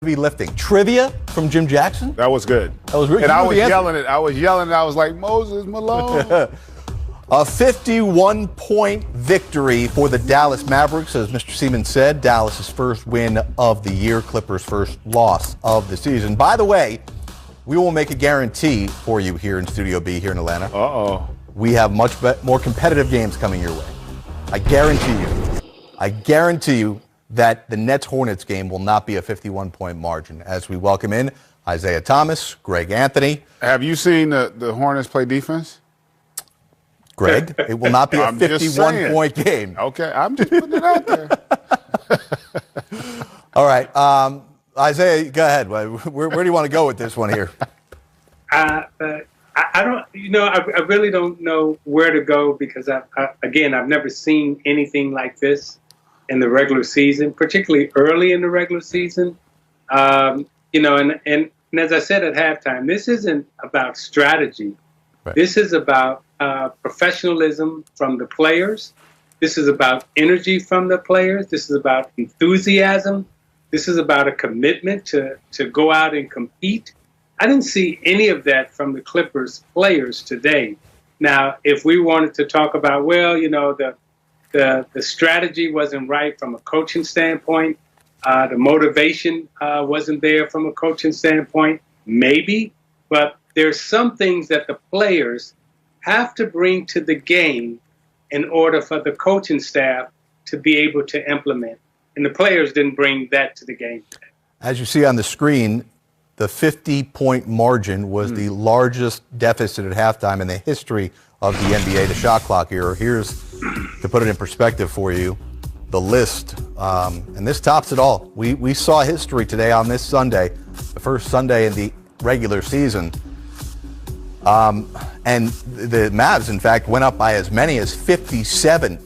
Heavy lifting. Trivia from Jim Jackson? That was good. That was really And I was yelling it. I was like, Moses Malone. A 51-point victory for the Dallas Mavericks. As Mr. Seaman said, Dallas' first win of the year, Clippers' first loss of the season. By the way, we will make a guarantee for you here in Studio B here in Atlanta. Uh-oh. We have much more competitive games coming your way. I guarantee you that the Nets-Hornets game will not be a 51-point margin as we welcome in Isaiah Thomas, Greg Anthony. Have you seen the Hornets play defense? Greg, it will not be a 51-point game. Okay, I'm just putting it out there. All right. Isaiah, go ahead. Where do you want to go with this one here? I don't, I really don't know where to go because, I've never seen anything like this in the regular season, particularly early in the regular season. And as I said at halftime, this isn't about strategy. Right. This is about professionalism from the players. This is about energy from the players. This is about enthusiasm. This is about a commitment to go out and compete. I didn't see any of that from the Clippers players today. Now, if we wanted to talk about, the strategy wasn't right from a coaching standpoint, the motivation wasn't there from a coaching standpoint, maybe, but there's some things that the players have to bring to the game in order for the coaching staff to be able to implement. And the players didn't bring that to the game today. As you see on the screen, the 50-point margin was the largest deficit at halftime in the history of the NBA, the shot clock era. Here's, to put it in perspective for you, the list. And this tops it all. We saw history today on this Sunday, the first Sunday in the regular season. And the Mavs, in fact, went up by as many as 57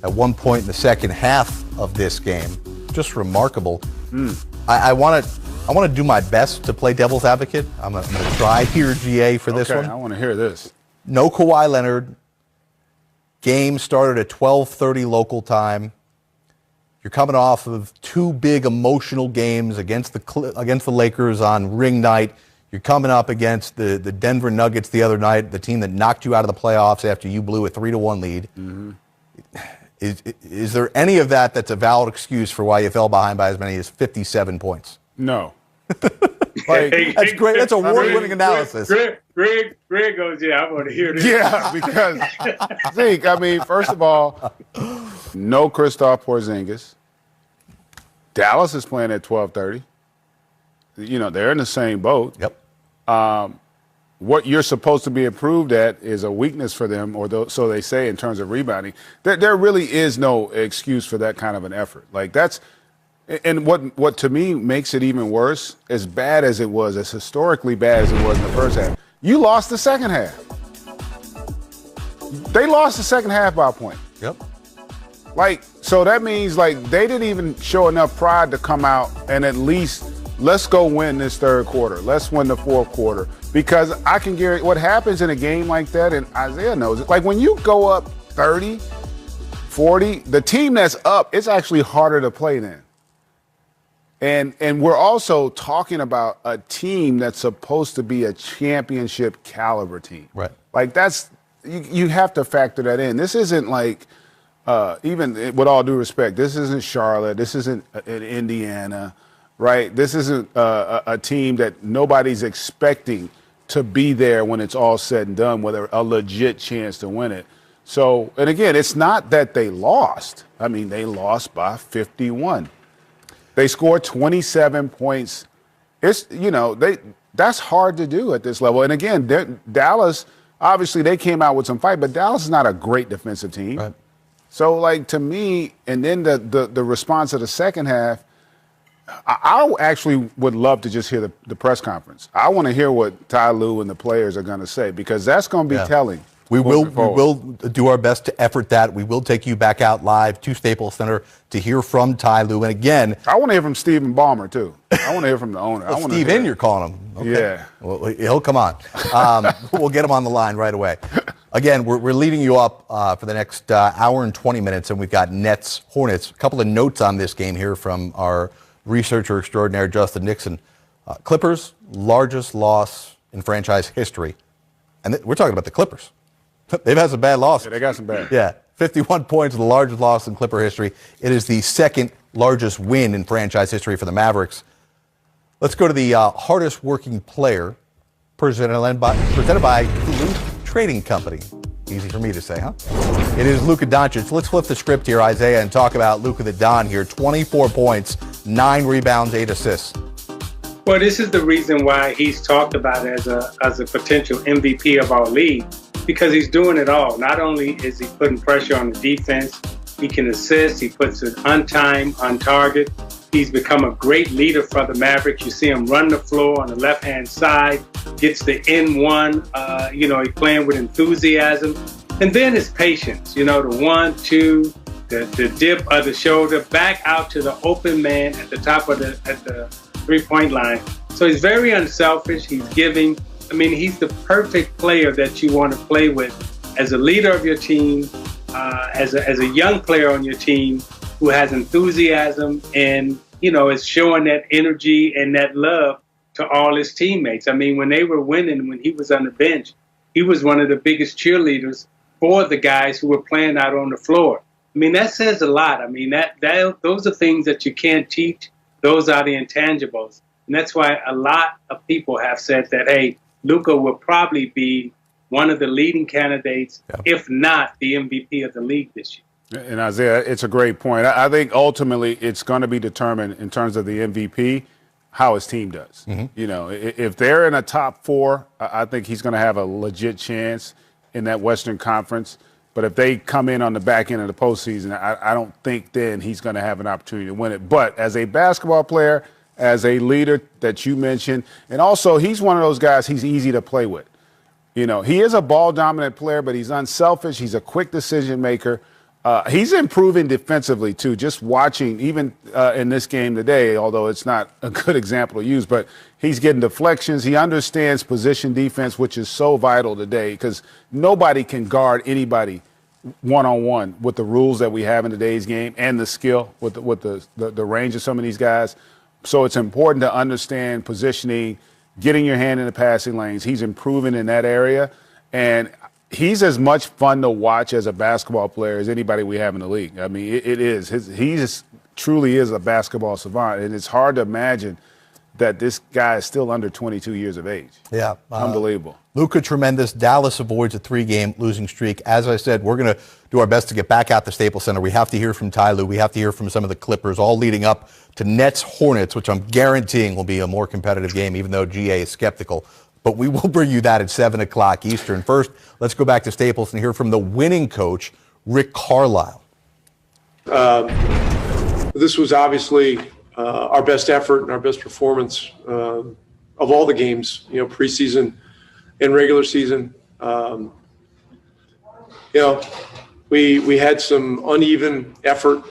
at one point in the second half of this game. Just remarkable. I want to do my best to play devil's advocate. I'm going to try here, GA, for this one. I want to hear this. No Kawhi Leonard. Game started at 12:30 local time. You're coming off of two big emotional games against the Lakers on ring night. You're coming up against the Denver Nuggets the other night, the team that knocked you out of the playoffs after you blew a 3-1 lead. Mm-hmm. Is there any of that that's a valid excuse for why you fell behind by as many as 57 points? No. That's great. That's award-winning analysis. Greg goes, yeah, I want to hear this. Yeah, because first of all, no Kristaps Porzingis. Dallas is playing at 12:30. They're in the same boat. Yep. What you're supposed to be improved at is a weakness for them, or so they say in terms of rebounding. There really is no excuse for that kind of an effort. And what to me makes it even worse, as bad as it was, as historically bad as it was in the first half, you lost the second half. They lost the second half by a point. Yep. So that means they didn't even show enough pride to come out and at least let's go win this third quarter. Let's win the fourth quarter. Because I can guarantee what happens in a game like that, and Isaiah knows it, when you go up 30, 40, the team that's up, it's actually harder to play then. And we're also talking about a team that's supposed to be a championship caliber team. Right. You have to factor that in. This isn't even with all due respect, this isn't Charlotte. This isn't Indiana, right? This isn't a team that nobody's expecting to be there when it's all said and done with a legit chance to win it. So, and again, it's not that they lost. They lost by 51. They scored 27 points. That's hard to do at this level. And again, Dallas, obviously they came out with some fight, but Dallas is not a great defensive team. Right. So, to me, and then the response of the second half, I actually would love to just hear the press conference. I want to hear what Ty Lue and the players are going to say, because that's going to be telling. We will do our best to effort that. We will take you back out live to Staples Center to hear from Ty Lue. And again, I want to hear from Stephen Ballmer too. I want to hear from the owner. Steve In, you're calling him. Okay. Yeah. Well, he'll come on. We'll get him on the line right away. Again, we're leading you up for the next hour and 20 minutes, and we've got Nets, Hornets. A couple of notes on this game here from our researcher extraordinaire Justin Nixon. Clippers, largest loss in franchise history. And we're talking about the Clippers. They've had some bad losses. Yeah, they got some bad. Yeah, 51 points, the largest loss in Clipper history. It is the second largest win in franchise history for the Mavericks. Let's go to the hardest working player, presented by Duluth Trading Company. Easy for me to say, huh? It is Luka Doncic. Let's flip the script here, Isaiah, and talk about Luka the Don here. 24 points, 9 rebounds, 8 assists. Well, this is the reason why he's talked about as a potential MVP of our league, because he's doing it all. Not only is he putting pressure on the defense, he can assist, he puts it on time, on target. He's become a great leader for the Mavericks. You see him run the floor on the left-hand side, gets the N1, he's playing with enthusiasm. And then his patience, the 1-2, the dip of the shoulder, back out to the open man at the top of the three-point line. So he's very unselfish. He's giving. He's the perfect player that you want to play with as a leader of your team, as a young player on your team who has enthusiasm and, is showing that energy and that love to all his teammates. When they were winning, when he was on the bench, he was one of the biggest cheerleaders for the guys who were playing out on the floor. That says a lot. Those are things that you can't teach. Those are the intangibles. And that's why a lot of people have said that, hey, Luka will probably be one of the leading candidates, if not the MVP of the league this year. And Isaiah, it's a great point. I think ultimately it's going to be determined in terms of the MVP how his team does. Mm-hmm. If they're in a top 4, I think he's going to have a legit chance in that Western Conference. But if they come in on the back end of the postseason, I don't think then he's going to have an opportunity to win it. But as a basketball player, as a leader that you mentioned, and also he's one of those guys, he's easy to play with. He is a ball-dominant player, but he's unselfish. He's a quick decision maker. He's improving defensively, too, just watching, even in this game today, although it's not a good example to use, but he's getting deflections. He understands position defense, which is so vital today because nobody can guard anybody one-on-one with the rules that we have in today's game and the skill with the range of some of these guys. So it's important to understand positioning, getting your hand in the passing lanes. He's improving in that area, and he's as much fun to watch as a basketball player as anybody we have in the league. It is. He truly is a basketball savant, and it's hard to imagine that this guy is still under 22 years of age. Yeah. Unbelievable. Luka, tremendous. Dallas avoids a 3-game losing streak. As I said, we're going to do our best to get back out to Staples Center. We have to hear from Ty Lue. We have to hear from some of the Clippers, all leading up to Nets-Hornets, which I'm guaranteeing will be a more competitive game, even though GA is skeptical. But we will bring you that at 7 o'clock Eastern. First, let's go back to Staples and hear from the winning coach, Rick Carlisle. This was obviously our best effort and our best performance of all the games, preseason and regular season. We had some uneven effort